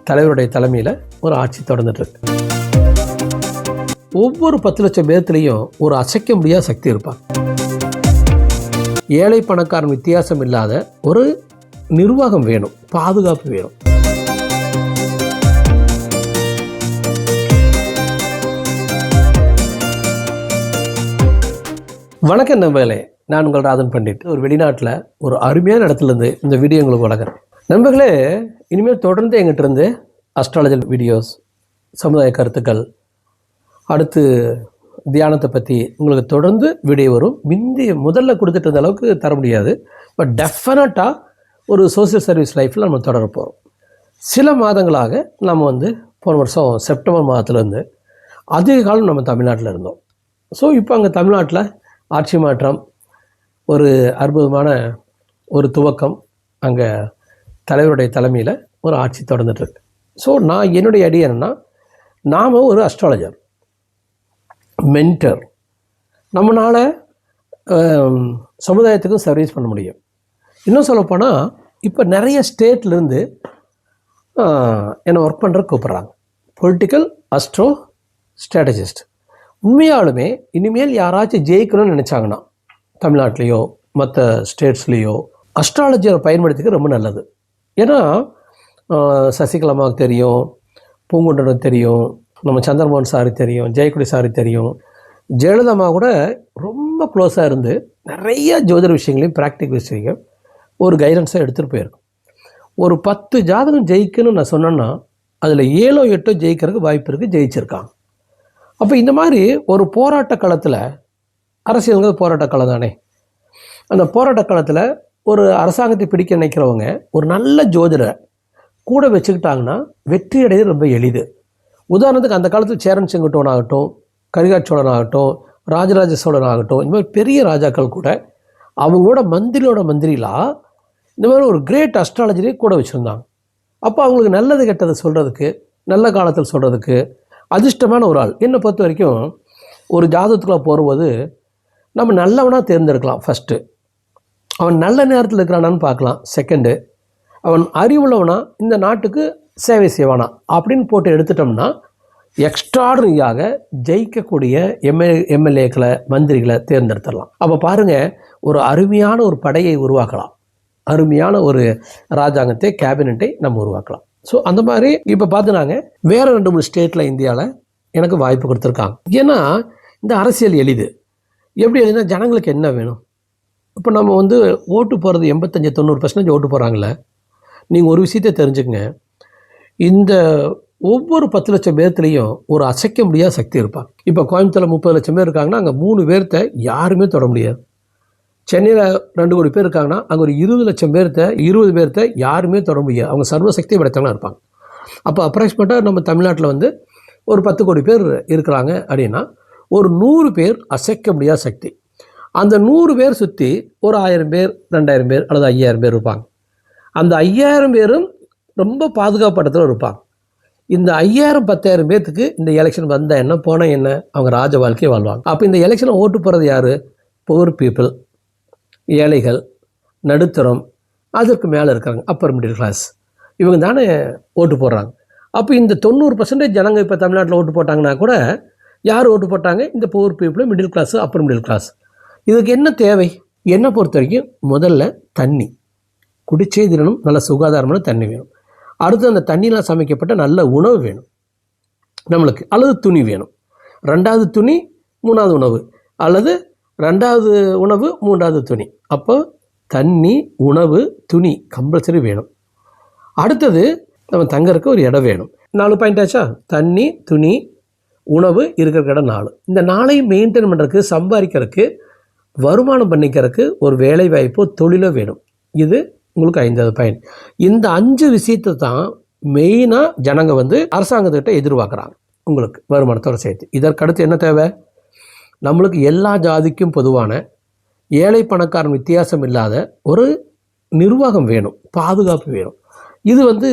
தலைவருடைய தலைமையில் ஒரு ஆட்சி தொடர்ந்துட்டுருக்கு. ஒவ்வொரு 10 லட்சம் பேர்த்துலேயும் ஒரு அசைக்க முடியாத சக்தி இருப்பாங்க. ஏழை பணக்காரன் வித்தியாசம் இல்லாத ஒரு நிர்வாகம் வேணும், பாதுகாப்பு வேணும். வணக்கம் நண்பர்களே, நான் உங்கள் ராதன் பண்டிட். ஒரு வெளிநாட்டில் ஒரு அருமையான இடத்துலேருந்து இந்த வீடியோ உங்களுக்கு வழங்குறேன். நண்பர்களே, இனிமேல் தொடர்ந்து எங்கிட்ட இருந்து அஸ்ட்ராலஜி வீடியோஸ், சமுதாய கருத்துக்கள், அடுத்து தியானத்தை பற்றி உங்களுக்கு தொடர்ந்து வீடியோ வரும். முதல்ல கொடுத்துட்டு இருந்த அளவுக்கு தர முடியாது, பட் டெஃபினட்டாக ஒரு சோசியல் சர்வீஸ் லைஃப்பில் நம்ம தொடர போகிறோம். சில மாதங்களாக நம்ம போன வருஷம் செப்டம்பர் மாதத்துலேருந்து அதிக காலம் நம்ம தமிழ்நாட்டில் இருந்தோம். ஸோ இப்போ அங்கே தமிழ்நாட்டில் ஆட்சி மாற்றம், ஒரு அற்புதமான ஒரு துவக்கம், அங்கே தலைவருடைய தலைமையில் ஒரு ஆட்சி தொடர்ந்துட்டுருக்கு. ஸோ நான் என்னுடைய ஐடியா என்னென்னா, நாம் ஒரு அஸ்ட்ராலஜர், மென்டர், நம்மளால் சமுதாயத்துக்கும் சர்வீஸ் பண்ண முடியும். இன்னும் சொல்லப்போனால் இப்போ நிறைய ஸ்டேட்லேருந்து என்னை ஒர்க் பண்ணுற கூப்பிட்றாங்க, பொலிட்டிக்கல் அஸ்ட்ரோ ஸ்ட்ராட்டஜிஸ்ட். உண்மையாலுமே இனிமேல் யாராச்சும் ஜெயிக்கணும்னு நினச்சாங்கன்னா தமிழ்நாட்டிலையோ மற்ற ஸ்டேட்ஸ்லேயோ அஸ்ட்ராலஜியை பயன்படுத்திக்க ரொம்ப நல்லது. ஏன்னா சசிகலாமாவுக்கு தெரியும், பூங்குன்றனுக்கு தெரியும், நம்ம சந்திரமோகன் சாரு தெரியும், ஜெயக்குடி சாரு தெரியும், ஜெயலலிதா கூட ரொம்ப க்ளோஸாக இருந்து நிறைய ஜோதிட விஷயங்களையும் ப்ராக்டிக்கல் விஷயங்கள் ஒரு கைடன்ஸாக எடுத்துகிட்டு போயிருக்கும். ஒரு 10 ஜாதகம் ஜெயிக்கணும்னு நான் சொன்னேன்னா அதில் 7ஓ 8ஓ ஜெயிக்கிறதுக்கு வாய்ப்பு இருக்குது, ஜெயிச்சிருக்காங்க. அப்போ இந்த மாதிரி ஒரு போராட்ட களத்தில், அரசியலுங்கிறது போராட்ட களம் தானே, அந்த போராட்ட களத்தில் ஒரு அரசாங்கத்தை பிடிக்க நினைக்கிறவங்க ஒரு நல்ல ஜோதிடரை கூட வச்சுக்கிட்டாங்கன்னா வெற்றி அடைவது ரொம்ப எளிது. உதாரணத்துக்கு அந்த காலத்தில் சேரன் செங்குட்டுவன் ஆகட்டும், கரிகால் சோழன் ஆகட்டும், ராஜராஜ சோழன் ஆகட்டும், இந்த மாதிரி பெரிய ராஜாக்கள் கூட அவங்களோட மந்திரிலாம் இந்த மாதிரி ஒரு கிரேட் அஸ்ட்ராலஜியை கூட வச்சுருந்தாங்க. அப்போ அவங்களுக்கு நல்லது கெட்டதை சொல்கிறதுக்கு, நல்ல காலத்தில் சொல்கிறதுக்கு அதிர்ஷ்டமான ஒரு ஆள். என்னை பொறுத்த வரைக்கும் ஒரு ஜாதகத்துக்குள்ளே போகும்போது நம்ம நல்லவனாக தேர்ந்தெடுக்கலாம். ஃபஸ்ட்டு அவன் நல்ல நேரத்தில் இருக்கிறானான்னு பார்க்கலாம். செகண்டு, அவன் அறிவுள்ளவனா, இந்த நாட்டுக்கு சேவை செய்வானா அப்படின்னு போட்டு எடுத்துட்டோம்னா எக்ஸ்ட்ராடனரியாக ஜெயிக்கக்கூடிய எம்எல்ஏக்களை, மந்திரிகளை தேர்ந்தெடுத்துடலாம். அப்போ பாருங்கள், ஒரு அருமையான ஒரு படையை உருவாக்கலாம், அருமையான ஒரு ராஜாங்கத்தை, கேபினட்டை நம்ம உருவாக்கலாம். ஸோ அந்த மாதிரி இப்போ பார்த்துனாங்க வேறு 2-3 ஸ்டேட்டில் இந்தியாவில் எனக்கு வாய்ப்பு கொடுத்துருக்காங்க. ஏன்னா இந்த அரசியல் எளிது. எப்படி எளிதுனா, ஜனங்களுக்கு என்ன வேணும்? இப்போ நம்ம ஓட்டு போகிறது 85-90% ஓட்டு போகிறாங்களே. நீங்கள் ஒரு விஷயத்தை தெரிஞ்சுக்கங்க, இந்த ஒவ்வொரு 10 லட்சம் பேர்த்துலேயும் ஒரு அசைக்க முடியாத சக்தி இருப்பாங்க. இப்போ கோயம்புத்தூரில் 30 லட்சம் பேர் இருக்காங்கன்னா அங்கே 3 பேர்த்த யாருமே தொட முடியாது. சென்னையில் 2 கோடி பேர் இருக்காங்கன்னா அங்கே ஒரு 20 லட்சம் பேர்த்த, 20 பேர்த்த யாருமே தொட முடியாது. அவங்க சர்வசக்தி படைத்தவங்களாக இருப்பாங்க. அப்போ அப்ராக்சிமேட்டாக நம்ம தமிழ்நாட்டில் ஒரு 10 கோடி பேர் இருக்கிறாங்க அப்படின்னா ஒரு 100 பேர் அசைக்க முடியாத சக்தி. அந்த 100 பேர் சுற்றி ஒரு 1000 பேர், 2000 பேர் அல்லது 5000 பேர் இருப்பாங்க. அந்த 5000 பேரும் ரொம்ப பாதுகாப்படத்தில் இருப்பாங்க. இந்த 5000-10,000 பேர்த்துக்கு இந்த எலெக்ஷன் வந்தால் என்ன, போனால் என்ன, அவங்க ராஜ வாழ்க்கையை வாழ்வாங்க. அப்போ இந்த எலெக்ஷனில் ஓட்டு போகிறது யார்? புவர் பீப்புள், ஏழைகள், நடுத்தரம், அதற்கு மேலே இருக்காங்க, அப்பர் மிடில் கிளாஸ், இவங்க தானே ஓட்டு போடுறாங்க. அப்போ இந்த 90% ஜனங்க இப்போ தமிழ்நாட்டில் ஓட்டு போட்டாங்கன்னா கூட யார் ஓட்டு போட்டாங்க? இந்த poor people, middle class, upper middle class. இதுக்கு என்ன தேவை? என்னை பொறுத்த வரைக்கும் முதல்ல தண்ணி, குடிச்சே தினமும் நல்ல சுகாதாரமான தண்ணி வேணும். அடுத்து அந்த தண்ணியில் சமைக்கப்பட்ட நல்ல உணவு வேணும் நம்மளுக்கு, அல்லது துணி வேணும். 2வது துணி, 3வது உணவு, அல்லது 2வது உணவு, 3வது துணி. அப்போ தண்ணி, உணவு, துணி கம்பல்சரி வேணும். அடுத்தது நம்ம தங்கறதுக்கு ஒரு இடம் வேணும். 4 பாயிண்ட் ஆச்சா? தண்ணி, துணி, உணவு, இருக்கிற இடம் 4. இந்த 4ஐயும் மெயின்டைன் பண்ணுறதுக்கு, சம்பாதிக்கிறதுக்கு, வருமானம் பண்ணிக்கிறதுக்கு ஒரு வேலை வாய்ப்போ தொழிலோ வேணும். இது உங்களுக்கு 5வது பாயிண்ட். இந்த 5 விஷயத்தை தான் மெயினாக ஜனங்க அரசாங்கத்திட்ட எதிர்பார்க்குறாங்க, உங்களுக்கு வருமானத்தோடு சேர்த்து. இதற்கடுத்து என்ன தேவை? நம்மளுக்கு எல்லா ஜாதிக்கும் பொதுவான, ஏழை பணக்காரன் வித்தியாசம் இல்லாத ஒரு நிர்வாகம் வேணும், பாதுகாப்பு வேணும். இது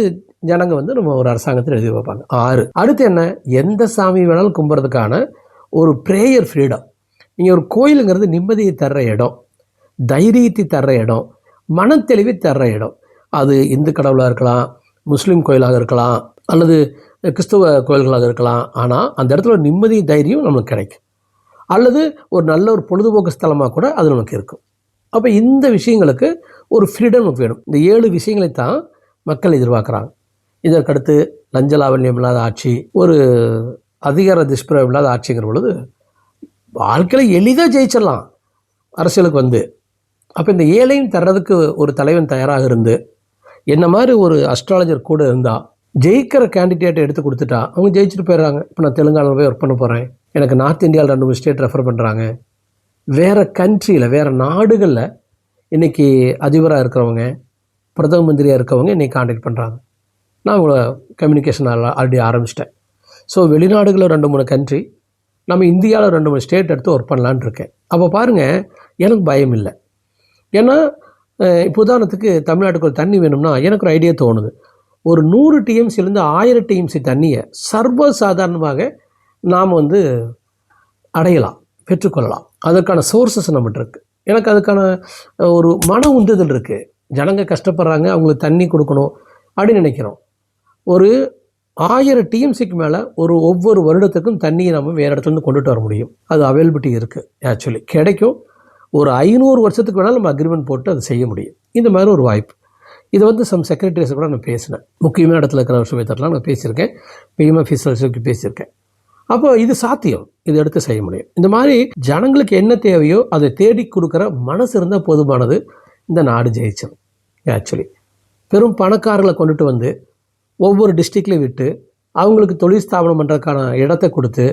ஜனங்க நம்ம ஒரு அரசாங்கத்தில் எழுதி வைப்பாங்க. 6. அடுத்து என்ன? எந்த சாமி வேணாலும் கும்புறதுக்கான ஒரு ப்ரேயர் ஃப்ரீடம். நீங்கள் ஒரு கோயிலுங்கிறது நிம்மதியை தர்ற இடம், தைரியத்தை தர்ற இடம், மனத்தெளிவை தர்ற இடம். அது இந்து கடவுளாக இருக்கலாம், முஸ்லீம் கோயிலாக இருக்கலாம் அல்லது கிறிஸ்தவ கோயில்களாக இருக்கலாம். ஆனால் அந்த இடத்துல ஒரு நிம்மதி தைரியம் நமக்கு கிடைக்கும். அல்லது ஒரு நல்ல ஒரு பொழுதுபோக்கு ஸ்தலமாக கூட அது நமக்கு இருக்கும். அப்போ இந்த விஷயங்களுக்கு ஒரு ஃப்ரீடம் நமக்கு வேணும். இந்த 7 விஷயங்களை தான் மக்கள் எதிர்பார்க்குறாங்க. இதற்கடுத்து லஞ்ச லாவண்யம் இல்லாத ஆட்சி, ஒரு அதிகார துஷ்பிரயோகம் இல்லாத ஆட்சிங்கிற பொழுது வாழ்க்கையில் எளிதாக ஜெயிச்சிடலாம் அரசியலுக்கு வந்து. அப்போ இந்த 7ஐயும் தர்றதுக்கு ஒரு தலைவன் தயாராக இருந்து என்ன மாதிரி ஒரு அஸ்ட்ராலஜர் கூட இருந்தால் ஜெயிக்கிற கேண்டிடேட்டை எடுத்து கொடுத்துட்டா அவங்க ஜெயிச்சுட்டு போயிடுறாங்க. இப்போ நான் தெலுங்கானாவில் போய் ஒர்க் பண்ண போகிறேன், எனக்கு நார்த் இந்தியாவில் 2-3 ஸ்டேட் ரெஃபர் பண்ணுறாங்க. வேறு கண்ட்ரியில் வேறு நாடுகளில் இன்றைக்கி அதிபராக இருக்கிறவங்க, பிரதம மந்திரியாக இருக்கவங்க இன்றைக்கி காண்டாக்ட் பண்ணுறாங்க. நான் உங்களை கம்யூனிகேஷன் ஆல்ரெடி ஆரம்பிச்சிட்டேன். ஸோ வெளிநாடுகளில் 2-3 கண்ட்ரி, நம்ம இந்தியாவில் 2-3 ஸ்டேட் எடுத்து ஒர்க் பண்ணலான்னு இருக்கேன். அப்போ பாருங்கள், எனக்கு பயம் இல்லை. ஏன்னா இப்போ உதாரணத்துக்கு தமிழ்நாட்டுக்கு ஒரு தண்ணி வேணும்னா எனக்கு ஒரு ஐடியா தோணுது. ஒரு 100 டிஎம்சிலேருந்து 1000 டிஎம்சி தண்ணியை சர்வசாதாரணமாக நாம் அடையலாம், பெற்றுக்கொள்ளலாம். அதற்கான சோர்ஸஸ் நம்மகிட்ட இருக்குது. எனக்கு அதுக்கான ஒரு மன உந்துதல் இருக்குது. ஜனங்க கஷ்டப்படுறாங்க, அவங்களுக்கு தண்ணி கொடுக்கணும் அப்படின்னு நினைக்கிறோம். ஒரு 1000 டிஎம்சிக்கு மேலே ஒவ்வொரு வருடத்துக்கும் தண்ணியை நம்ம வேறு இடத்துலேருந்து கொண்டுட்டு வர முடியும். அது அவைலபிலிட்டி இருக்குது, ஆக்சுவலி கிடைக்கும். ஒரு 500 வருஷத்துக்கு வேணாலும் நம்ம அக்ரிமெண்ட் போட்டு அதை செய்ய முடியும். இந்த மாதிரி ஒரு வாய்ப்பு. இதை சம் செக்ரட்டரிஸை கூட நான் பேசினேன். முக்கியமான இடத்துல இருக்கிற விஷயத்தெல்லாம் நான் பேசியிருக்கேன். பிஎம் ஆஃபீஸர்ஸுக்கு பேசியிருக்கேன். அப்போ இது சாத்தியம், இது எடுத்து செய்ய முடியும். இந்த மாதிரி ஜனங்களுக்கு என்ன தேவையோ அதை தேடி கொடுக்குற மனசு இருந்தால் போதுமானது. இந்த நாடு ஜெயிச்சிடும். ஆக்சுவலி பெரும் பணக்காரர்களை கொண்டுட்டு வந்து ஒவ்வொரு டிஸ்ட்ரிக்ட்லையும் விட்டு அவங்களுக்கு தொழில் ஸ்தாபனம் பண்ணுறதுக்கான இடத்த கொடுத்து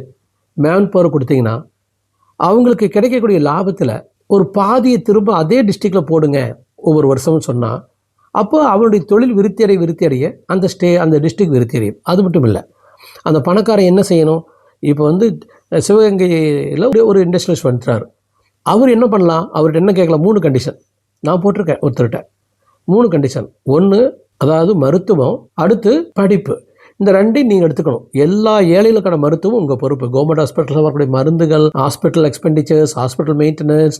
மேன் பவர் கொடுத்தீங்கன்னா அவங்களுக்கு கிடைக்கக்கூடிய லாபத்தில் ஒரு பாதியை திரும்ப அதே டிஸ்ட்ரிக்டில் போடுங்க ஒவ்வொரு வருஷமும் சொன்னால், அப்போ அவனுடைய தொழில் விருத்தி அடைய அந்த டிஸ்ட்ரிக்ட் விருத்தி அடையும். அது மட்டும் இல்லை, அந்த பணக்காரன் என்ன செய்யணும்? இப்போ சிவகங்கையில் ஒரு இண்டஸ்ட்ரியலிஸ்ட் வந்துட்டார். அவர் என்ன பண்ணலாம்? அவர்கிட்ட என்ன கேட்கலாம்? 3 கண்டிஷன் நான் போட்டிருக்கேன் ஒருத்தர்கிட்ட. 3 கண்டிஷன். 1, அதாவது மருத்துவம், அடுத்து படிப்பு. இந்த 2ஐயும் நீங்கள் எடுத்துக்கணும். எல்லா ஏழைகளுக்கான மருத்துவம் உங்கள் பொறுப்பு. கவர்மெண்ட் ஹாஸ்பிட்டலில் வரக்கூடிய மருந்துகள், hospital expenditures, hospital maintenance,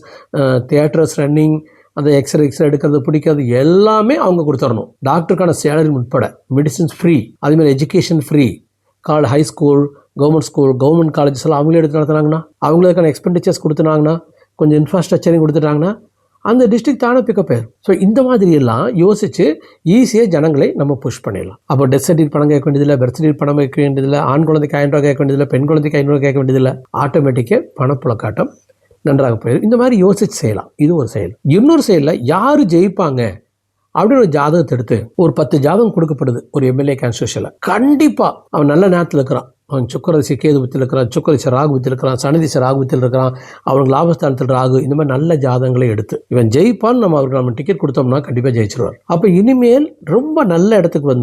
theatres running, அந்த எக்ஸ்ரே எடுக்கிறது பிடிக்கிறது எல்லாமே அவங்க கொடுத்துடணும். டாக்டருக்கான சேலரி உட்பட, மெடிசின்ஸ் ஃப்ரீ, அதேமாதிரி education free. High school, government colleges எல்லாம் அவங்களே எடுத்து நடத்துனாங்கன்னா, அவங்களுக்கான எக்ஸ்பெண்டிச்சர்ஸ் கொடுத்துனாங்கன்னா, கொஞ்சம் இன்ஃப்ராஸ்ட்ரக்சரையும் கொடுத்துட்டாங்கன்னா அந்த டிஸ்ட்ரிக்ட் தானே பிக்கப் ஆயிரும். ஸோ இந்த மாதிரி எல்லாம் யோசித்து ஈஸியாக ஜனங்களை நம்ம புஷ் பண்ணிடலாம். அப்போ டெத் சர்டிஃபிகேட் பணம் கேட்க வேண்டியதில்லை, பர்த் சர்டிஃபிகேட் பணம் கேட்க வேண்டியதில்லை, ஆண் குழந்தைக்கு 1000 ரூபா கேட்க வேண்டியதில்லை, பெண் குழந்தைக்கு 500 கேட்க வேண்டியதில்லை. ஆட்டோமேட்டிக்காக பணப்புழக்காட்டம் நன்றாக போயிடும். இந்த மாதிரி யோசித்து செய்யலாம். இது ஒரு செயல். இன்னொரு செயலில் யார் ஜெயிப்பாங்க அப்படின்னு ஒரு ஜாதகத்தை எடுத்து ஒரு 10 ஜாதகம் கொடுக்கப்படுது ஒரு எம்எல்ஏ கான்ஸ்டியூஷனில். கண்டிப்பாக அவன் நல்ல நேரத்தில் இருக்கிறான், அவன் சுக்கரதிசை கேது புத்தியில் இருக்கிறான், சுக்கரதிசை ராகு புத்தியில் இருக்கிறான், சனிதிசை ராகு புத்தியில் இருக்கிறான், அவனுக்கு லாபஸ்தானத்தில் ராகு. இந்த மாதிரி நல்ல ஜாதகங்களை எடுத்து இவன் ஜெயிப்பான்னு நம்ம டிக்கெட் கொடுத்தோம்னா கண்டிப்பாக ஜெயிச்சிருவார். அப்போ இனிமேல் ரொம்ப நல்ல இடத்துக்கு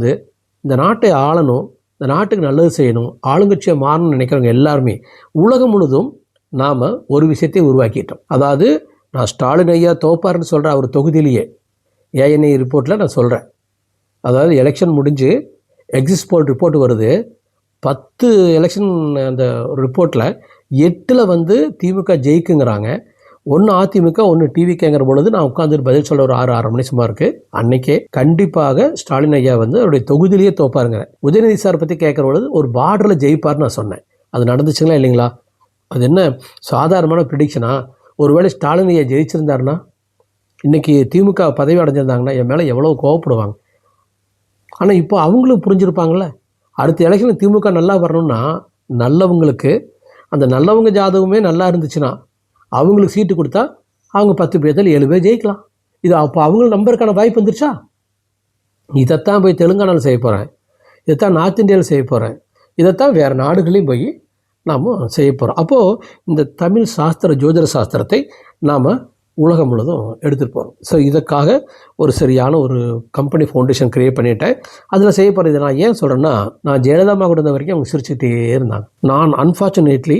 இந்த நாட்டை ஆளணும், இந்த நாட்டுக்கு நல்லது செய்யணும், ஆளுங்கட்சியை மாறணும்னு நினைக்கிறவங்க எல்லாருமே உலகம் முழுதும் நாம் ஒரு விஷயத்தை உருவாக்கிட்டோம். அதாவது நான் ஸ்டாலின் ஐயா தோப்பாருன்னு சொல்கிறேன். அவர் தொகுதியிலேயே ஏஎன்ஐ ரிப்போர்ட்டில் நான் சொல்கிறேன். அதாவது எலெக்ஷன் முடிஞ்சு எக்ஸிட் போல் ரிப்போர்ட் வருது. 10 எலெக்ஷன் அந்த ரிப்போர்ட்டில் 8ல் திமுக ஜெயிக்குங்கிறாங்க. 1 அதிமுக 1 டிவிகேங்கிற பொழுது நான் உட்காந்து பதில் சொல்ல ஒரு 6-6:30 மணி சும்மா இருக்குது. அன்னைக்கே கண்டிப்பாக ஸ்டாலின் ஐயா அவருடைய தொகுதியிலேயே தோப்பாருங்க. உதயநிதி சார் பற்றி கேட்குற பொழுது ஒரு பார்டரில் ஜெயிப்பார்னு நான் சொன்னேன். அது நடந்துச்சுங்களா இல்லைங்களா? அது என்ன சாதாரணமான ப்ரிடிக்ஷனா? ஒருவேளை ஸ்டாலின் ஐயா ஜெயிச்சிருந்தாருன்னா இன்றைக்கி திமுக பதவி அடைஞ்சிருந்தாங்கன்னா என் மேலே எவ்வளோ கோவப்படுவாங்க. ஆனால் இப்போ அவங்களும் புரிஞ்சுருப்பாங்கள்ல, அடுத்த எலெக்ஷனில் திமுக நல்லா வரணும்னா நல்லவங்களுக்கு, அந்த நல்லவங்க ஜாதகமே நல்லா இருந்துச்சுன்னா அவங்களுக்கு சீட்டு கொடுத்தா அவங்க 10 பேர்த்தில் 7 பேர் ஜெயிக்கலாம். இது அப்போ அவங்களும் நம்பருக்கான வாய்ப்பு வந்துருச்சா? இதைத்தான் போய் தெலுங்கானாவில் செய்ய போகிறேன், இதைத்தான் நார்த் இந்தியாவில் செய்ய போகிறேன், இதைத்தான் வேறு நாடுகளையும் போய் நாம் செய்ய போகிறோம். அப்போது இந்த தமிழ் ஜோதிட சாஸ்திரத்தை நாம் உலகம் முழுதும் எடுத்துகிட்டு போகிறோம். ஸோ இதுக்காக ஒரு சரியான ஒரு கம்பெனி ஃபவுண்டேஷன் க்ரியேட் பண்ணிவிட்டேன். அதில் செய்ய போகிற இதை நான் ஏன் சொல்கிறேன்னா, நான் ஜெயலலிதா கூட இருந்த வரைக்கும் அவங்க சிரிச்சுக்கிட்டே இருந்தாங்க. நான் அன்ஃபார்ச்சுனேட்லி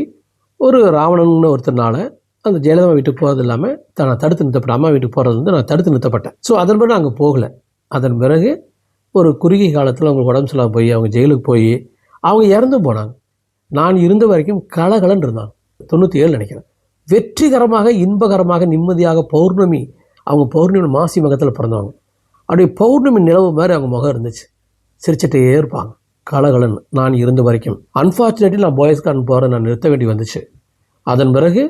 ஒரு ராவணன்னு ஒருத்தர்னால அந்த ஜெயலலிதா வீட்டுக்கு போகிறது இல்லாமல் நான் தடுத்து நிறுத்தப்பட்டேன். அம்மா வீட்டுக்கு போகிறது நான் தடுத்து நிறுத்தப்பட்டேன். ஸோ அதன் பிறகு அங்கே போகலை. அதன் பிறகு ஒரு குறுகிய காலத்தில் அவங்க உடம்பு சரியில்லாமல் போய் அவங்க ஜெயிலுக்கு போய் அவங்க இறந்து போனாங்க. நான் இருந்த வரைக்கும் கலகலன்னு இருந்தாங்க. 97 நினைக்கிறேன். வெற்றிகரமாக, இன்பகரமாக, நிம்மதியாக அவங்க பௌர்ணமி மாசி மகத்தில் பிறந்தவங்க. அப்படியே பௌர்ணமி நிலவு மாதிரி அவங்க முகம் இருந்துச்சு. சிரிச்சிட்டே இருப்பாங்க கலகலன்னு நான் இருந்த வரைக்கும். அன்ஃபார்ச்சுனேட்லி நான் பாய்ஸ் கார்டன் போகிறத நான் நிறுத்த வேண்டி வந்துச்சு. அதன் பிறகு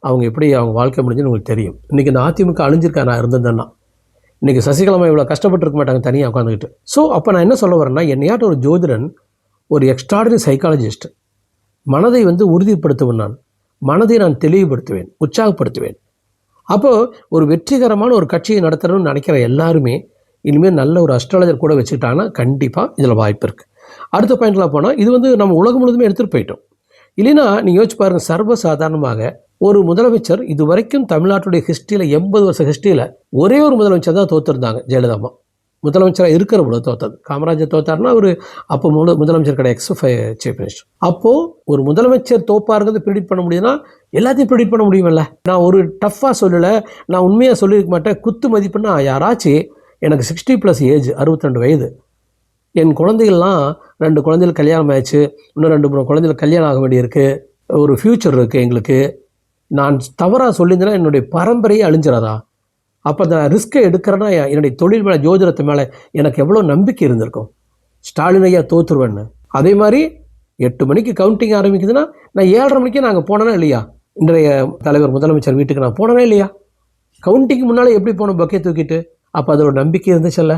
அவங்க எப்படி அவங்க வாழ்க்கை முடிஞ்சுன்னு உங்களுக்கு தெரியும். இன்றைக்கி இந்த அதிமுக அழிஞ்சிருக்கா நான் இருந்ததுன்னா. இன்றைக்கி சசிகலாமா இவ்வளோ கஷ்டப்பட்டு இருக்க மாட்டாங்க தனியாக உட்காந்துக்கிட்டு. ஸோ அப்போ நான் என்ன சொல்ல வரேன்னா, என்னையாட்ட ஒரு ஜோதிடன், ஒரு எக்ஸ்ட்ராடனரி சைக்காலஜிஸ்ட், மனதை உறுதிப்படுத்துவேன். நான் மனதை நான் தெளிவுபடுத்துவேன், உற்சாகப்படுத்துவேன். அப்போது ஒரு வெற்றிகரமான ஒரு கட்சியை நடத்தணும்னு நினைக்கிற எல்லாருமே இனிமேல் நல்ல ஒரு அஸ்ட்ராலஜர் கூட வச்சுக்கிட்டாங்கன்னா கண்டிப்பாக இதில் வாய்ப்பு இருக்குது. அடுத்த பாயிண்ட்லாம் போனால் இது நம்ம உலகம் முழுதுமே எடுத்துகிட்டு போயிட்டோம். இல்லைன்னா நீங்கள் யோசிச்சு பாருங்கள், சர்வசாதாரணமாக ஒரு முதலமைச்சர் இது வரைக்கும் தமிழ்நாட்டுடைய ஹிஸ்ட்ரியில் 80 வருஷ ஹிஸ்ட்ரியில் ஒரே ஒரு முதலமைச்சர் தான் தோற்றுருந்தாங்க, ஜெயலலிதாம்மா. முதலமைச்சராக இருக்கிற பொழுது தோற்றது. காமராஜர் தோத்தாருன்னா அவர் அப்போ முதலமைச்சர் கிடையாது, சீஃப் மினிஸ்டர். அப்போது ஒரு முதலமைச்சர் தோப்பாருங்கிறது ப்ரிடிக்ட் பண்ண முடியுதுன்னா எல்லாத்தையும் ப்ரிடிக்ட் பண்ண முடியுமில்ல. நான் ஒரு டஃப்பாக சொல்லலை, நான் உண்மையாக சொல்லியிருக்க மாட்டேன். குத்து மதிப்புன்னா யாராச்சும் எனக்கு 60+ ஏஜ், 62 வயது, என் குழந்தைகள்லாம் 2 குழந்தைகள் கல்யாணம் ஆயிடுச்சு, இன்னும் 2-3 குழந்தைகள் கல்யாணம் ஆக வேண்டியிருக்கு, ஒரு ஃப்யூச்சர் இருக்குது எங்களுக்கு, நான் தவறாக சொல்லியிருந்தேன்னா என்னுடைய பரம்பரையே அழிஞ்சிடாதா? அப்போ நான் ரிஸ்க்கை எடுக்கிறேன்னா என்னுடைய தொழில் மேலே, ஜோதிடத்து மேலே எனக்கு எவ்வளோ நம்பிக்கை இருந்திருக்கும். ஸ்டாலின் ஐயா தோற்றுருவேன்னு. அதே மாதிரி 8 மணிக்கு கவுண்டிங் ஆரம்பிக்குதுன்னா நான் 7:30 மணிக்கே நாங்கள் போனேன்னா இல்லையா? இன்றைய தலைவர் முதலமைச்சர் வீட்டுக்கு நான் போனேன்னா இல்லையா? கவுண்டிங்க்கு முன்னால் எப்படி போனோம் பக்கே தூக்கிட்டு? அப்போ அதில் ஒரு நம்பிக்கை இருந்துச்சல்ல,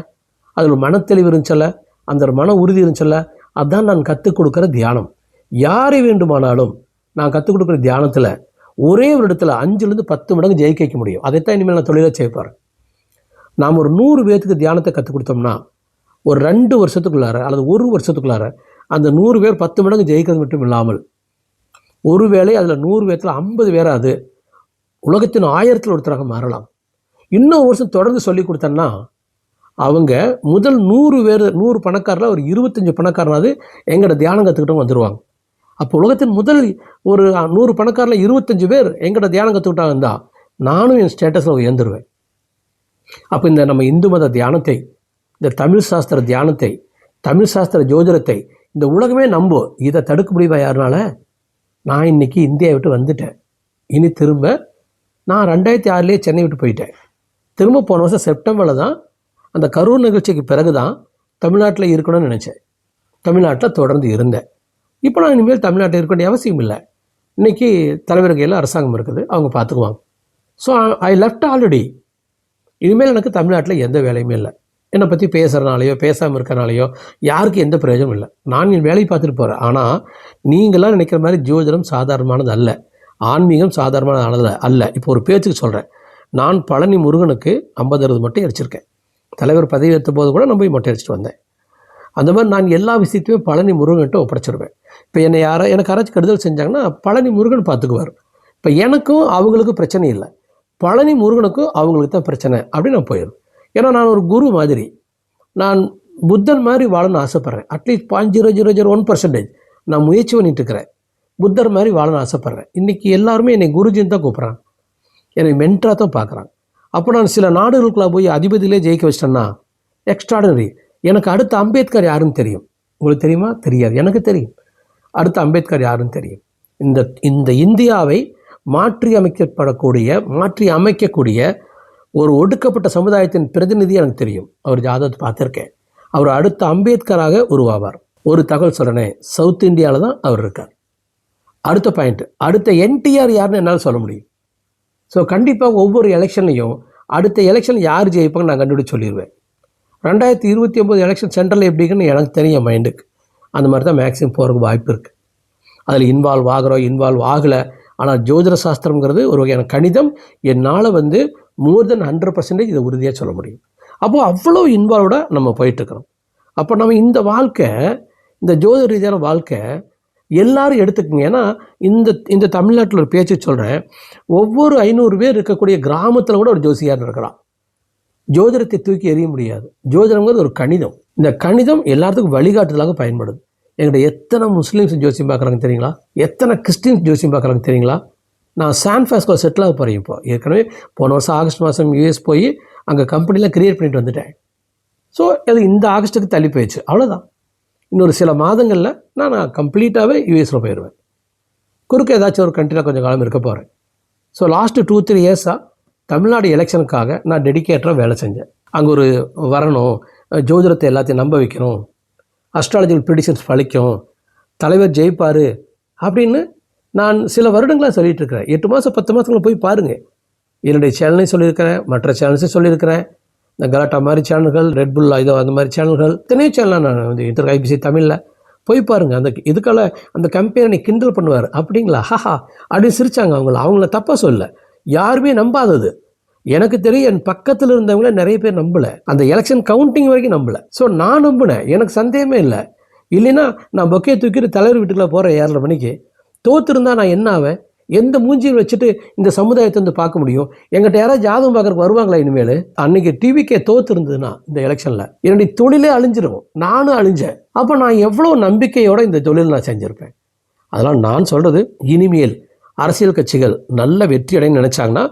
அதில் ஒரு மனத்தெளிவு இருந்துச்சல்ல, அந்த ஒரு மன உறுதி இருந்துச்சல்ல. அதுதான் நான் கற்றுக் கொடுக்குற தியானம். யாரை வேண்டுமானாலும் நான் கற்றுக் கொடுக்குற தியானத்தில் ஒரே ஒரு இடத்துல 5லேருந்து 10 மடங்கு ஜெயிக்க வைக்க முடியும். அதைத்தான் இனிமேல் நான் தொழிலாக செய்யப்பார். நாம் ஒரு 100 பேருக்கு தியானத்தை கற்றுக் கொடுத்தோம்னா ஒரு 2 வருஷத்துக்குள்ளார அல்லது 1 வருஷத்துக்குள்ளார அந்த 100 பேர் 10 மடங்கு ஜெயிக்கிறது மட்டும் இல்லாமல், ஒருவேளை அதில் 100 பேர்த்தில் 50 பேராது உலகத்தின் 1000ல் ஒருத்தராக மாறலாம். இன்னும் ஒரு வருஷம் தொடர்ந்து சொல்லி கொடுத்தோன்னா அவங்க முதல் 100 பணக்காரில் ஒரு 25 பணக்காரனாவது எங்களோட தியானம் கற்றுக்கிட்டவங்க வந்துடுவாங்க. அப்போ உலகத்தின் முதல் ஒரு 100 பணக்காரில் 25 பேர் எங்களோட தியானம் கற்றுக்கிட்டாங்க இருந்தால் நானும் என் ஸ்டேட்டஸில் உயர்ந்துருவேன். அப்போ இந்த நம்ம இந்து மத தியானத்தை, இந்த தமிழ் சாஸ்திர தியானத்தை, தமிழ் சாஸ்திர ஜோதிடத்தை இந்த உலகமே நம்பும். இதை தடுக்க முடியுமா யாருனால? நான் இன்றைக்கி இந்தியா விட்டு வந்துட்டேன். இனி திரும்ப நான் 2006 சென்னை விட்டு போயிட்டேன். திரும்ப போன வருஷம் செப்டம்பரில் தான் அந்த கரூர் நிகழ்ச்சிக்கு பிறகு தான் தமிழ்நாட்டில் இருக்கணும்னு நினச்சேன். தமிழ்நாட்டில் தொடர்ந்து இருந்தேன். இப்போ நான் இனிமேல் தமிழ்நாட்டில் இருக்க வேண்டிய அவசியம் இல்லை. இன்றைக்கி தலைவர் கையில் அரசாங்கம் இருக்குது, அவங்க பார்த்துக்குவாங்க. So I left already. இனிமேல் எனக்கு தமிழ்நாட்டில் எந்த வேலையுமே இல்லை. என்னை பற்றி பேசுகிறனாலையோ பேசாமல் இருக்கிறனாலையோ யாருக்கும் எந்த பிரயோஜனம் இல்லை. நான் என் வேலையை பார்த்துட்டு போகிறேன். ஆனால் நீங்களாம் நினைக்கிற மாதிரி ஜோதிடம் சாதாரணமானது அல்ல, ஆன்மீகம் சாதாரணமானது அல்ல. இப்போ ஒரு பேச்சுக்கு சொல்கிறேன், நான் பழனி முருகனுக்கு 50-60 மொட்டை அடிச்சிருக்கேன். தலைவர் பதவி ஏற்ற போது கூட நான் போய் மொட்டை அடிச்சுட்டு வந்தேன். அந்த மாதிரி நான் எல்லா விஷயத்தையுமே பழனி முருகன்கிட்ட ஒப்படைச்சிருவேன். இப்போ எனக்கு யாராச்சும் கெடுதல் செஞ்சாங்கன்னா பழனி முருகன் பார்த்துக்குவார். இப்போ எனக்கும் அவங்களுக்கும் பிரச்சனை இல்லை, பழனி முருகனுக்கும் அவங்களுக்கு தான் பிரச்சனை அப்படின்னு நான் போயிடுவேன். ஏன்னா நான் ஒரு குரு மாதிரி, நான் புத்தன் மாதிரி வாழணும்னு ஆசைப்பட்றேன். அட்லீஸ்ட் 0.0001% நான் முயற்சி பண்ணிட்டு இருக்கிறேன். புத்தர் மாதிரி வாழணும்னு ஆசைப்பட்றேன். இன்றைக்கி எல்லாருமே என்னை குருஜின்னு தான் கூப்பிட்றாங்க, என்னை மென்டராக தான் பார்க்குறாங்க. அப்போ நான் சில நாடுகளுக்குள்ளே போய் அதிபதியிலே ஜெயிக்க வச்சிட்டேன்னா எக்ஸ்ட்ராடனரி. எனக்கு அடுத்த அம்பேத்கர் யாருன்னு தெரியும். உங்களுக்கு தெரியுமா? தெரியாது. எனக்கு தெரியும் அடுத்த அம்பேத்கர் யாருன்னு தெரியும். இந்த இந்தியாவை மாற்றி அமைக்கக்கூடிய ஒரு ஒடுக்கப்பட்ட சமுதாயத்தின் பிரதிநிதி எனக்கு தெரியும். அவர் ஜாதகத்தை பார்த்துருக்கேன். அவர் அடுத்த அம்பேத்கராக உருவாவார். ஒரு தகவல் சொல்கிறேனே, சவுத் இந்தியாவில் தான் அவர் இருக்கார். அடுத்த பாயிண்ட், அடுத்த என்டிஆர் யாருன்னு என்னால் சொல்ல முடியும். ஸோ கண்டிப்பாக ஒவ்வொரு எலெக்ஷன்லையும் அடுத்த எலெக்ஷன் யார் ஜெயிப்பாங்கன்னு நான் கண்டுபிடிச்சு சொல்லிடுவேன். 2029 எலெக்ஷன் சென்ட்ரலில் எப்படின்னு எனக்கு தெரியும் மைண்டுக்கு. அந்த மாதிரி தான் மேக்ஸிமம் போகிறதுக்கு வாய்ப்பு இருக்குது. அதில் இன்வால்வ் ஆகலை. ஆனால் ஜோதிட சாஸ்திரங்கிறது ஒரு வகையான கணிதம். என்னால் மோர் தென் 100% இதை உறுதியாக சொல்ல முடியும். அப்போது அவ்வளோ இன்வால்வ்டாக நம்ம போயிட்டுருக்கிறோம். அப்போ நம்ம இந்த வாழ்க்கை, இந்த ஜோதிட ரீதியான வாழ்க்கை எல்லாரும் எடுத்துக்கோங்க. ஏன்னா இந்த தமிழ்நாட்டில் ஒரு பேச்சு சொல்கிறேன், ஒவ்வொரு 500 பேர் இருக்கக்கூடிய கிராமத்தில் கூட ஒரு ஜோசியார் இருக்கிறான். ஜோதிடத்தை தூக்கி எறிய முடியாது. ஜோதிடங்கிறது ஒரு கணிதம். இந்த கணிதம் எல்லாத்துக்கும் வழிகாட்டுதலாக பயன்படுது. எங்கிட்ட எத்தனை முஸ்லீம்ஸ் ஜோசியம் பார்க்குறாங்க தெரியுங்களா? எத்தனை கிறிஸ்டின்ஸ் ஜோசியம் பார்க்குறாங்க தெரியுங்களா? நான் சான் ஃப்ரான்சிஸ்கோ செட்டில் ஆக போகிறேன். ஏற்கனவே போன வருஷம் ஆகஸ்ட் மாதம் யூஎஸ் போய் அங்கே கம்பெனியில் கிரியேட் பண்ணிட்டு வந்துட்டேன். ஸோ அது இந்த ஆகஸ்ட்டுக்கு தள்ளி போயிடுச்சு, அவ்வளோதான். இன்னொரு சில மாதங்களில் நான் கம்ப்ளீட்டாகவே யூஎஸில் போயிடுவேன். குறுக்க ஏதாச்சும் ஒரு கண்ட்ரியில் கொஞ்சம் காலம் இருக்க போகிறேன். ஸோ லாஸ்ட்டு 2-3 இயர்ஸாக தமிழ்நாடு எலெக்ஷனுக்காக நான் டெடிக்கேட்டராக வேலை செஞ்சேன். அங்கே ஒரு வரணும், ஜோதிடத்தை எல்லாத்தையும் நம்ப வைக்கணும், அஸ்ட்ராலஜிக்கல் ப்ரிடிக்ஷன்ஸ் பழிக்கும், தலைவர் ஜெயிப்பார் அப்படின்னு நான் சில வருடங்களாக சொல்லிகிட்டு இருக்கிறேன். 8 மாதம் 10 மாதத்துல போய் பாருங்கள். என்னுடைய சேனலையும் சொல்லியிருக்கிறேன், மற்ற சேனல்ஸையும் சொல்லியிருக்கிறேன். இந்த கலாட்டா மாதிரி சேனல்கள், ரெட்புல் இதோ அந்த மாதிரி சேனல்கள், இத்தனையும் சேனலாக நான் வந்து இன்டர் ஐபிசி தமிழில் போய் பாருங்கள். அந்த இதுக்கால அந்த கம்பெனி கிண்டல் பண்ணுவார். அப்படிங்களா, ஹஹா அப்படின்னு சிரித்தாங்க. அவங்கள தப்பாக சொல்ல, யாருமே நம்பாதது. எனக்கு தெரியும், என் பக்கத்தில் இருந்தவங்கள நிறைய பேர் நம்பலை, அந்த எலெக்ஷன் கவுண்டிங் வரைக்கும் நம்பலை. ஸோ நான் நம்பினேன், எனக்கு சந்தேகமே இல்லை. இல்லைன்னா நான் பொக்கையை தூக்கிட்டு தலைவர் வீட்டுக்குள்ளே போகிறேன் 7:30 மணிக்கு. தோற்றுருந்தா நான் என்ன ஆவேன்? எந்த மூஞ்சியில் வச்சுட்டு இந்த சமுதாயத்தை வந்து பார்க்க முடியும்? எங்கிட்ட யாராவது ஜாதகம் பார்க்குறக்கு வருவாங்களா இனிமேல்? அன்றைக்கி டிவிக்கே தோற்று இருந்ததுன்னா இந்த எலெக்ஷனில் என்னுடைய தொழிலே அழிஞ்சிடும். நானும் அழிஞ்சேன். அப்போ நான் எவ்வளோ நம்பிக்கையோடு இந்த தொழில் நான் செஞ்சுருப்பேன். அதெல்லாம் நான் சொல்கிறது, இனிமேல் அரசியல் கட்சிகள் நல்ல வெற்றி அடைன்னு நினச்சாங்கன்னா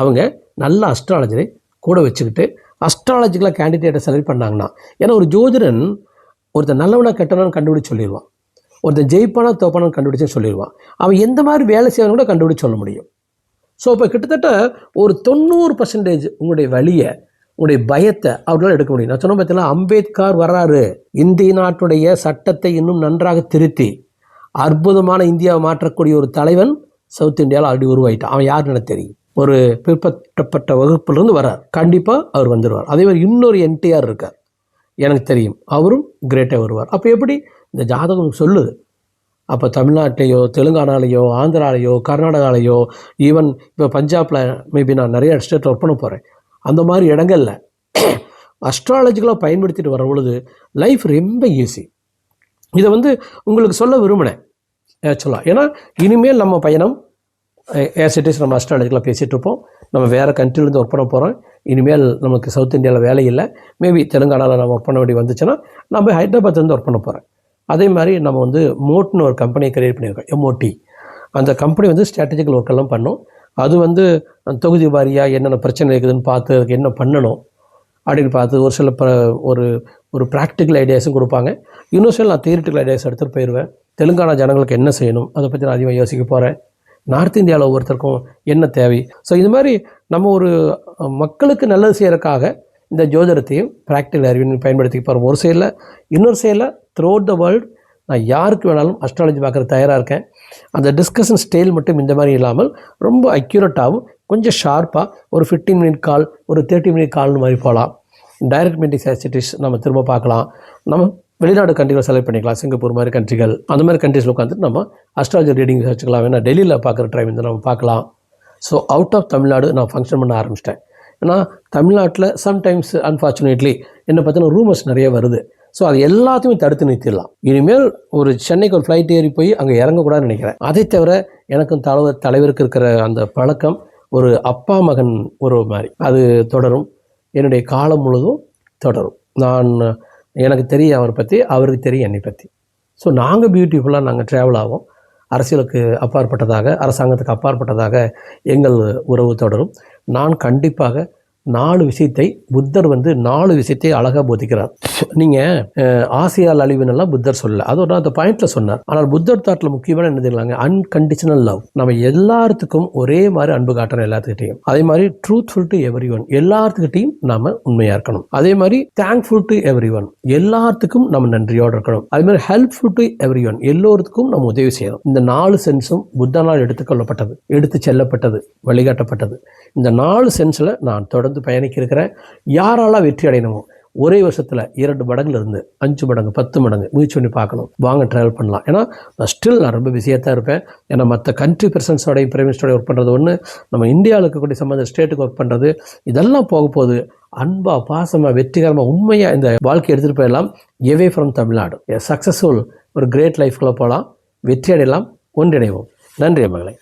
அவங்க நல்ல அஸ்ட்ராலஜரை கூட வச்சுக்கிட்டு அஸ்ட்ராலஜிக்கலாக கேண்டிடேட்டை செலக்ட் பண்ணாங்கன்னா, ஏன்னா ஒரு ஜோதிடன் ஒருத்தர் நல்லவனா கெட்டவனான்னு கண்டுபிடிச்சு சொல்லிடுவான், ஒருத்தன் ஜெயிப்பானா தோப்பானான்னு கண்டுபிடிச்சு சொல்லிடுவான், அவன் எந்த மாதிரி வேலை செய்யணும் கூட கண்டுபிடிச்சு சொல்ல முடியும். ஸோ இப்போ கிட்டத்தட்ட ஒரு 90% உங்களுடைய வழியை, உங்களுடைய பயத்தை அவர்களால் எடுக்க முடியும். நான் சொன்ன பார்த்தீங்கன்னா, அம்பேத்கர் வர்றாரு, இந்திய நாட்டுடைய சட்டத்தை இன்னும் நன்றாக திருத்தி அற்புதமான இந்தியாவை மாற்றக்கூடிய ஒரு தலைவன் சவுத் இந்தியாவில் ஆல்ரெடி உருவாயிட்டான். அவன் யாருன்னு எனக்கு தெரியும். ஒரு பிற்பட்டப்பட்ட வகுப்பிலிருந்து வர்றார், கண்டிப்பாக அவர் வந்துடுவார். அதே மாதிரி இன்னொரு என்டிஆர் இருக்கார், எனக்கு தெரியும், அவரும் கிரேட்டாக வருவார். அப்போ எப்படி இந்த ஜாதகம் சொல்லுது? அப்போ தமிழ்நாட்டிலையோ தெலுங்கானாலேயோ ஆந்திராலேயோ கர்நாடகாலேயோ ஈவன் இப்போ பஞ்சாபில் மேபி நான் நிறைய ஸ்டேட்டில் ஒர்க் பண்ண போகிறேன், அந்த மாதிரி இடங்களில் அஸ்ட்ராலஜிக்கலாக பயன்படுத்திட்டு வர பொழுது லைஃப் ரொம்ப ஈஸி. இதை வந்து உங்களுக்கு சொல்ல விரும்பினேன் ஆக்சுவலாக. ஏன்னா இனிமேல் நம்ம பயணம் ஏசிட்டிஸ் நம்ம அஸ்ட்ராலஜிக்கலாக பேசிகிட்டு இருப்போம். நம்ம வேறு கண்ட்ரிலேருந்து ஒர்க் பண்ண போகிறோம். இனிமேல் நமக்கு சவுத் இந்தியாவில் வேலை இல்லை, மேபி தெலுங்கானாவில் நம்ம ஒர்க் பண்ண வேண்டி வந்துச்சுன்னா நம்ம ஹைதராபாத்லேருந்து ஒர்க் பண்ண போகிறேன். அதே மாதிரி நம்ம வந்து மோட்னு ஒரு கம்பெனியை கிரியேட் பண்ணியிருக்கோம், MOT. அந்த கம்பெனி வந்து ஸ்ட்ராட்டஜிக்கல் ஒர்க்கெல்லாம் பண்ணோம். அது வந்து தொகுதி வாரியாக என்னென்ன பிரச்சனை இருக்குதுன்னு பார்த்து அதுக்கு என்ன பண்ணணும் அப்படின்னு பார்த்து ஒரு சில ஒரு ப்ராக்டிக்கல் ஐடியாஸும் கொடுப்பாங்க. இன்னும் சில நான் தியரிட்டிக்கல் ஐடியாஸ் எடுத்துகிட்டு போயிடுவேன். தெலுங்கானா ஜனங்களுக்கு என்ன செய்யணும் அதை பற்றி நான் அதிகமாக யோசிக்க போகிறேன். நார்த் இந்தியாவில் ஒவ்வொருத்தருக்கும் என்ன தேவை. ஸோ இது மாதிரி நம்ம ஒரு மக்களுக்கு நல்லது செய்கிறதுக்காக இந்த ஜோதிடத்தையும் ப்ராக்டிக்கல் அறிவியலையும் பயன்படுத்திக்க போகிறோம் ஒரு சைடில். இன்னொரு சைடில் த்ரூ அவுட் த வேர்ல்டு நான் யாருக்கு வேணாலும் அஸ்ட்ராலஜி பார்க்குறது தயாராக இருக்கேன். அந்த டிஸ்கஷன் ஸ்டைல் மட்டும் இந்த மாதிரி இல்லாமல் ரொம்ப அக்யூரேட்டாகவும் கொஞ்சம் ஷார்ப்பாக ஒரு 15 மினிட் கால், ஒரு 30 மினிட் கால்னு மாதிரி போகலாம். டைரக்ட் மீட்டிங் ஆக்டிவிட்டீஸ் நம்ம திரும்ப பார்க்கலாம். நம்ம வெளிநாடு கண்ட்ரிகளை செலக்ட் பண்ணிக்கலாம், சிங்கப்பூர் மாதிரி கண்ட்ரிகள், அந்த மாதிரி கண்ட்ரிஸில் உட்காந்துட்டு நம்ம அஸ்ட்ராலஜி ரீடிங் வச்சுக்கலாம். வேணா டெல்லியில் பார்க்குற டைம் வந்து நம்ம பார்க்கலாம். ஸோ அவுட் ஆஃப் தமிழ்நாடு நான் ஃபங்க்ஷன் பண்ண ஆரம்பிச்சிட்டேன். ஏன்னா தமிழ்நாட்டில் சம்டைம்ஸ் அன்ஃபார்ச்சுனேட்லி என்னை பற்றின ரூமர்ஸ் நிறைய வருது. ஸோ அது எல்லாத்தையுமே தடுத்து நிறுத்திடலாம். இனிமேல் ஒரு சென்னைக்கு ஒரு ஃப்ளைட் ஏறி போய் அங்கே இறங்கக்கூடாதுன்னு நினைக்கிறேன். அதை தவிர எனக்கும் தலைவருக்கு இருக்கிற அந்த பழக்கம் ஒரு அப்பா மகன் உறவு மாதிரி அது தொடரும், என்னுடைய காலம் முழுதும் தொடரும். எனக்கு தெரியும் அவரை பற்றி, அவருக்கு தெரியும் என்னை பற்றி. ஸோ நாங்கள் பியூட்டிஃபுல்லாக நாங்கள் ட்ராவல் ஆகும். அரசியலுக்கு அப்பாற்பட்டதாக, அரசாங்கத்துக்கு அப்பாற்பட்டதாக எங்கள் உறவு தொடரும். நான் கண்டிப்பாக 4 விஷயத்தை புத்தர் வந்து 4 விஷயத்தை அழகாக போதிக்கிறார். நீங்கள் ஆசையால் அழிவுன்னெல்லாம் புத்தர் சொல்லலை, அதோட அந்த பாயிண்டில் சொன்னார். ஆனால் புத்தர் தாட்டில் முக்கியமான என்ன தெரியுங்களாங்க, அன்கண்டிஷனல் லவ். நம்ம எல்லாத்துக்கும் ஒரே மாதிரி அன்பு காட்டணும் எல்லாத்துக்கிட்டையும். அதே மாதிரி ட்ரூத்ஃபுல் டு எவ்ரி ஒன், எல்லாத்துக்கிட்டையும் நாம் உண்மையாக இருக்கணும். அதே மாதிரி தேங்க்ஃபுல் டு எவ்ரி ஒன், எல்லாத்துக்கும் நம்ம நன்றியோடு இருக்கணும். அதே மாதிரி ஹெல்ப்ஃபுல் டு எவ்ரி ஒன், எல்லோருக்கும் நம்ம உதவி செய்யணும். இந்த 4 சென்ஸும் புத்தனால் எடுத்துக்கொள்ளப்பட்டது, எடுத்து செல்லப்பட்டது, வழிகாட்டப்பட்டது. இந்த 4 சென்ஸில் நான் தொடர்ந்து பயணிக்கிறேன். யாராலாம் வெற்றி அடையணுமோ ஒரே வருஷத்தில் 2 மடங்குலேருந்து 5 மடங்கு 10 மடங்கு முயற்சி பண்ணி பார்க்கணும். வாங்க ட்ராவல் பண்ணலாம். ஏன்னா நான் ரொம்ப பிஸியாக தான் இருப்பேன். ஏன்னா மற்ற கண்ட்ரி பிரசிடென்ட்ஸோடையும் பிரைம் மினிஸ்டரோட ஒர்க் பண்ணுறது ஒன்று, நம்ம இந்தியாவில் இருக்கக்கூடிய சம்மந்த ஸ்டேட்டுக்கு ஒர்க் பண்ணுறது, இதெல்லாம் போக போகுது. அன்பா பாசமாக வெற்றிகரமாக உண்மையாக இந்த வாழ்க்கை எடுத்துகிட்டு போயிடலாம். எவே ஃப்ரம் தமிழ்நாடு சக்ஸஸ்ஃபுல் ஒரு கிரேட் லைஃப்குள்ளே போகலாம், வெற்றி அடையலாம், ஒன்றிணைவோம். நன்றி மகளே.